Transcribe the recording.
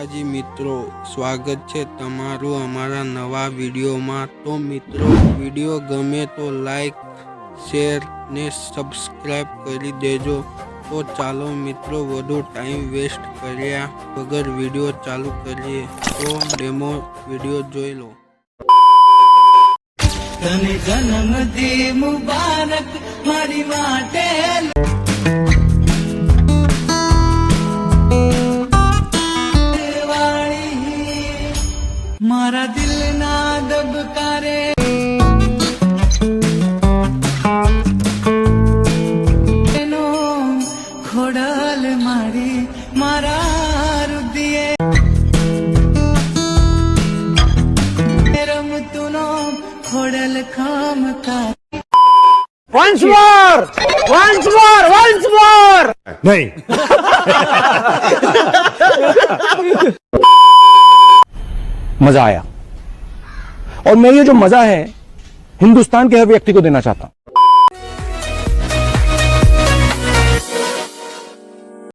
માતાજી મિત્રો, સ્વાગત છે તમારું અમારા નવા વિડીયોમાં। તો મિત્રો, વિડીયો ગમે તો લાઈક, શેર ને સબસ્ક્રાઈબ કરી દેજો। તો ચાલો મિત્રો, વધુ ટાઈમ વેસ્ટ કર્યા વગર વિડીયો ચાલુ કરીએ। તો ડેમો વિડીયો જોઈ લો। તને જન્મદિન મુબારક મારી માટે મારા દિલના દબકારે એનો ખોડલ મારી મારા રુદિયે રમતુનો ખોડલ ખમકા Once more! नहीं। मजा आया और मैं ये जो मजा है हिंदुस्तान के हर व्यक्ति को देना चाहता हूं।